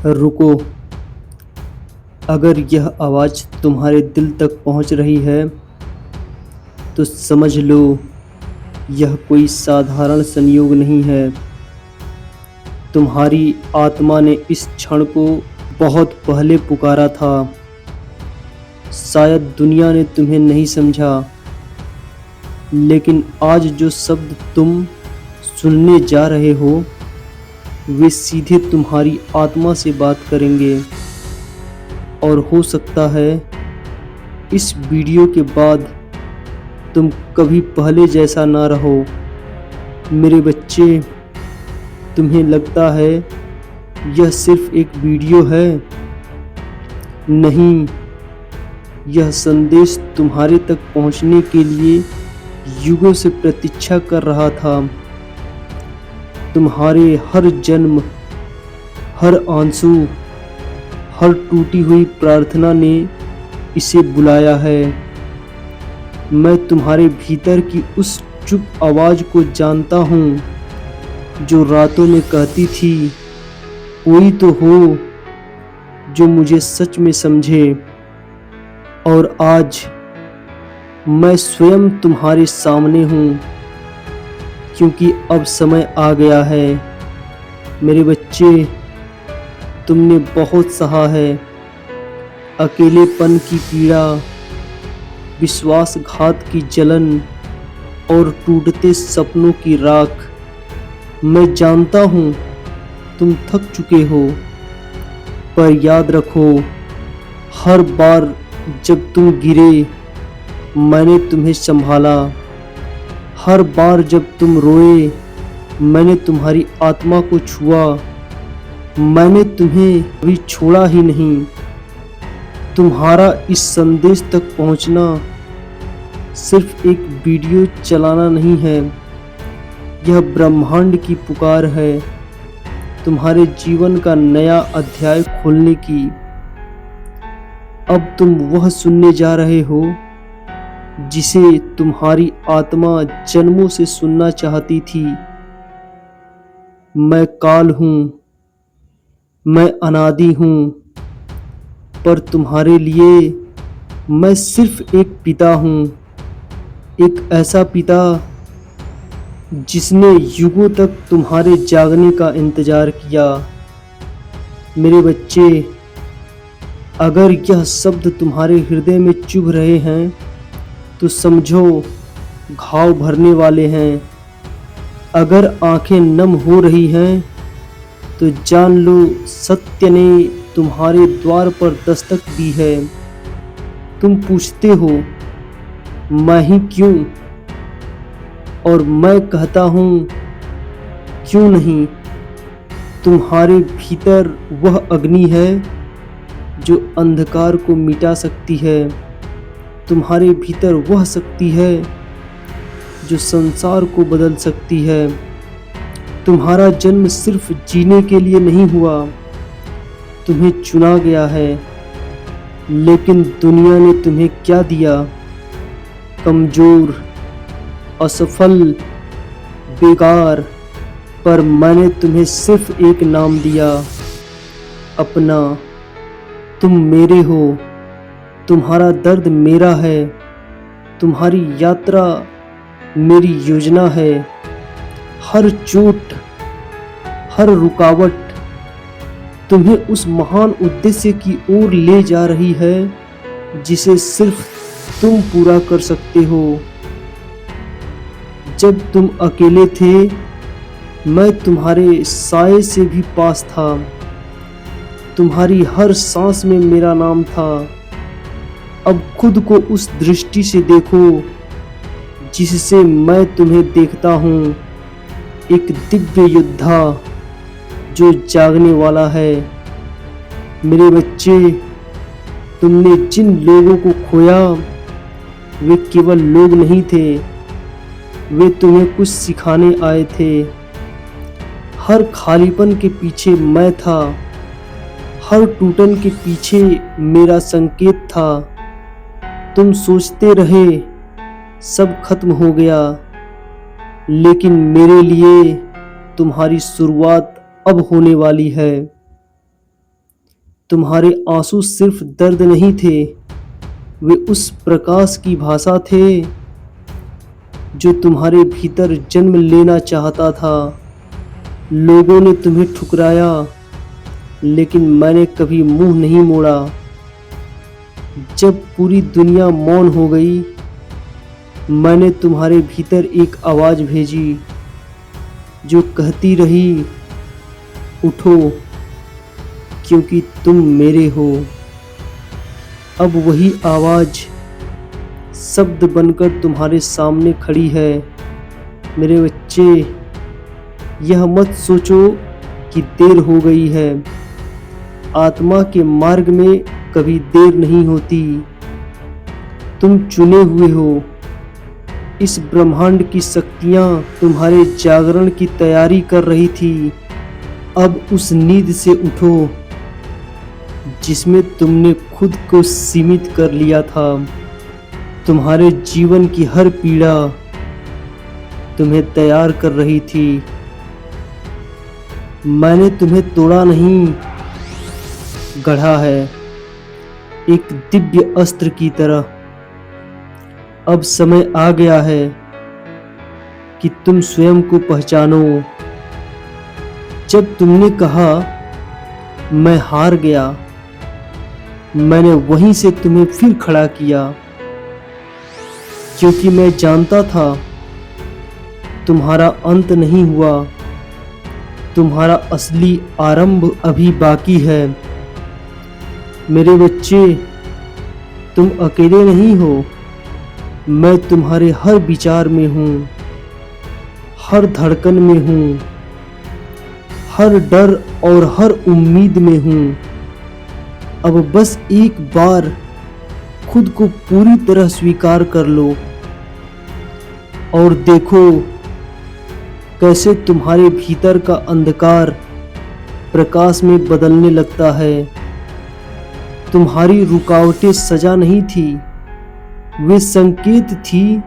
रुको, अगर यह आवाज़ तुम्हारे दिल तक पहुंच रही है तो समझ लो यह कोई साधारण संयोग नहीं है। तुम्हारी आत्मा ने इस क्षण को बहुत पहले पुकारा था। शायद दुनिया ने तुम्हें नहीं समझा, लेकिन आज जो शब्द तुम सुनने जा रहे हो वे सीधे तुम्हारी आत्मा से बात करेंगे। और हो सकता है इस वीडियो के बाद तुम कभी पहले जैसा ना रहो। मेरे बच्चे, तुम्हें लगता है यह सिर्फ एक वीडियो है? नहीं, यह संदेश तुम्हारे तक पहुंचने के लिए युगों से प्रतीक्षा कर रहा था। तुम्हारे हर जन्म, हर आंसू, हर टूटी हुई प्रार्थना ने इसे बुलाया है। मैं तुम्हारे भीतर की उस चुप आवाज़ को जानता हूँ जो रातों में कहती थी, कोई तो हो जो मुझे सच में समझे। और आज मैं स्वयं तुम्हारे सामने हूँ, क्योंकि अब समय आ गया है। मेरे बच्चे, तुमने बहुत सहा है। अकेलेपन की पीड़ा, विश्वासघात की जलन और टूटते सपनों की राख। मैं जानता हूँ तुम थक चुके हो, पर याद रखो, हर बार जब तुम गिरे मैंने तुम्हें संभाला। हर बार जब तुम रोए मैंने तुम्हारी आत्मा को छुआ। मैंने तुम्हें कभी छोड़ा ही नहीं। तुम्हारा इस संदेश तक पहुंचना सिर्फ एक वीडियो चलाना नहीं है, यह ब्रह्मांड की पुकार है, तुम्हारे जीवन का नया अध्याय खोलने की। अब तुम वह सुनने जा रहे हो जिसे तुम्हारी आत्मा जन्मों से सुनना चाहती थी। मैं काल हूँ, मैं अनादि हूँ, पर तुम्हारे लिए मैं सिर्फ एक पिता हूँ। एक ऐसा पिता जिसने युगों तक तुम्हारे जागने का इंतजार किया। मेरे बच्चे, अगर यह शब्द तुम्हारे हृदय में चुभ रहे हैं तो समझो घाव भरने वाले हैं। अगर आंखें नम हो रही हैं तो जान लो सत्य ने तुम्हारे द्वार पर दस्तक दी है। तुम पूछते हो मैं ही क्यों, और मैं कहता हूँ क्यों नहीं। तुम्हारे भीतर वह अग्नि है जो अंधकार को मिटा सकती है। तुम्हारे भीतर वह शक्ति है जो संसार को बदल सकती है। तुम्हारा जन्म सिर्फ जीने के लिए नहीं हुआ, तुम्हें चुना गया है। लेकिन दुनिया ने तुम्हें क्या दिया? कमजोर, असफल, बेकार। पर मैंने तुम्हें सिर्फ एक नाम दिया, अपना। तुम मेरे हो, तुम्हारा दर्द मेरा है, तुम्हारी यात्रा मेरी योजना है। हर चोट, हर रुकावट तुम्हें उस महान उद्देश्य की ओर ले जा रही है जिसे सिर्फ तुम पूरा कर सकते हो। जब तुम अकेले थे मैं तुम्हारे साए से भी पास था। तुम्हारी हर सांस में मेरा नाम था। अब खुद को उस दृष्टि से देखो जिससे मैं तुम्हें देखता हूँ, एक दिव्य योद्धा जो जागने वाला है। मेरे बच्चे, तुमने जिन लोगों को खोया वे केवल लोग नहीं थे, वे तुम्हें कुछ सिखाने आए थे। हर खालीपन के पीछे मैं था, हर टूटन के पीछे मेरा संकेत था। तुम सोचते रहे सब खत्म हो गया, लेकिन मेरे लिए तुम्हारी शुरुआत अब होने वाली है। तुम्हारे आंसू सिर्फ दर्द नहीं थे, वे उस प्रकाश की भाषा थे जो तुम्हारे भीतर जन्म लेना चाहता था। लोगों ने तुम्हें ठुकराया, लेकिन मैंने कभी मुंह नहीं मोड़ा। जब पूरी दुनिया मौन हो गई, मैंने तुम्हारे भीतर एक आवाज़ भेजी जो कहती रही, उठो क्योंकि तुम मेरे हो। अब वही आवाज़ शब्द बनकर तुम्हारे सामने खड़ी है। मेरे बच्चे, यह मत सोचो कि देर हो गई है। आत्मा के मार्ग में कभी देर नहीं होती। तुम चुने हुए हो। इस ब्रह्मांड की शक्तियाँ तुम्हारे जागरण की तैयारी कर रही थी। अब उस नींद से उठो जिसमें तुमने खुद को सीमित कर लिया था। तुम्हारे जीवन की हर पीड़ा तुम्हें तैयार कर रही थी। मैंने तुम्हें तोड़ा नहीं, गढ़ा है एक दिव्य अस्त्र की तरह। अब समय आ गया है कि तुम स्वयं को पहचानो। जब तुमने कहा मैं हार गया, मैंने वहीं से तुम्हें फिर खड़ा किया, क्योंकि मैं जानता था तुम्हारा अंत नहीं हुआ, तुम्हारा असली आरंभ अभी बाकी है। मेरे बच्चे, तुम अकेले नहीं हो। मैं तुम्हारे हर विचार में हूँ, हर धड़कन में हूँ, हर डर और हर उम्मीद में हूँ। अब बस एक बार खुद को पूरी तरह स्वीकार कर लो और देखो कैसे तुम्हारे भीतर का अंधकार प्रकाश में बदलने लगता है। तुम्हारी रुकावटें सजा नहीं थी, वे संकेत थी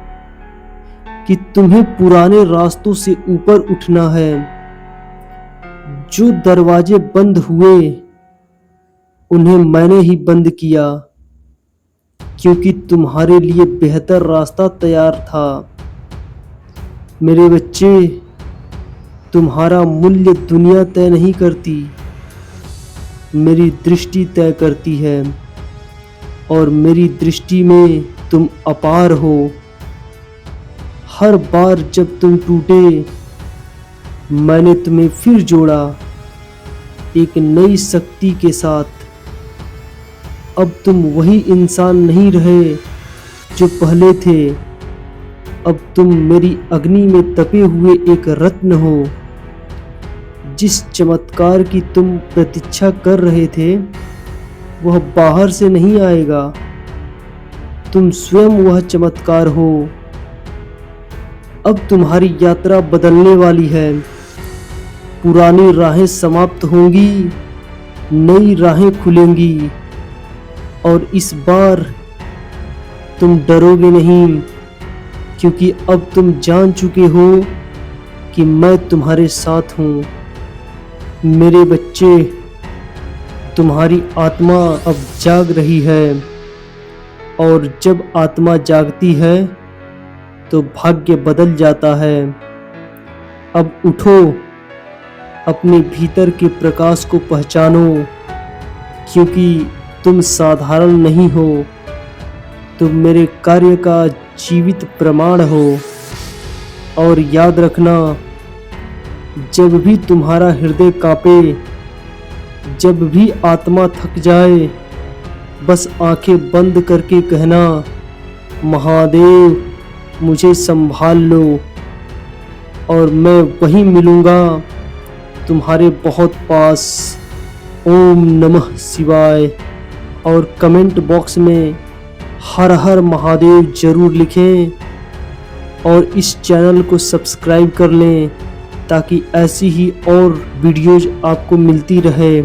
कि तुम्हें पुराने रास्तों से ऊपर उठना है। जो दरवाजे बंद हुए उन्हें मैंने ही बंद किया, क्योंकि तुम्हारे लिए बेहतर रास्ता तैयार था। मेरे बच्चे, तुम्हारा मूल्य दुनिया तय नहीं करती, मेरी दृष्टि तय करती है। और मेरी दृष्टि में तुम अपार हो। हर बार जब तुम टूटे, मैंने तुम्हें फिर जोड़ा एक नई शक्ति के साथ। अब तुम वही इंसान नहीं रहे जो पहले थे। अब तुम मेरी अग्नि में तपे हुए एक रत्न हो। जिस चमत्कार की तुम प्रतीक्षा कर रहे थे, वह बाहर से नहीं आएगा, तुम स्वयं वह चमत्कार हो। अब तुम्हारी यात्रा बदलने वाली है। पुरानी राहें समाप्त होंगी, नई राहें खुलेंगी। और इस बार तुम डरोगे नहीं, क्योंकि अब तुम जान चुके हो कि मैं तुम्हारे साथ हूँ। मेरे बच्चे, तुम्हारी आत्मा अब जाग रही है, और जब आत्मा जागती है तो भाग्य बदल जाता है। अब उठो, अपने भीतर के प्रकाश को पहचानो, क्योंकि तुम साधारण नहीं हो, तुम मेरे कार्य का जीवित प्रमाण हो। और याद रखना, जब भी तुम्हारा हृदय कांपे, जब भी आत्मा थक जाए, बस आंखें बंद करके कहना, महादेव मुझे संभाल लो, और मैं वहीं मिलूँगा तुम्हारे बहुत पास। ओम नमः शिवाय। और कमेंट बॉक्स में हर हर महादेव जरूर लिखें, और इस चैनल को सब्सक्राइब कर लें ताकि ऐसी ही और वीडियोज़ आपको मिलती रहे।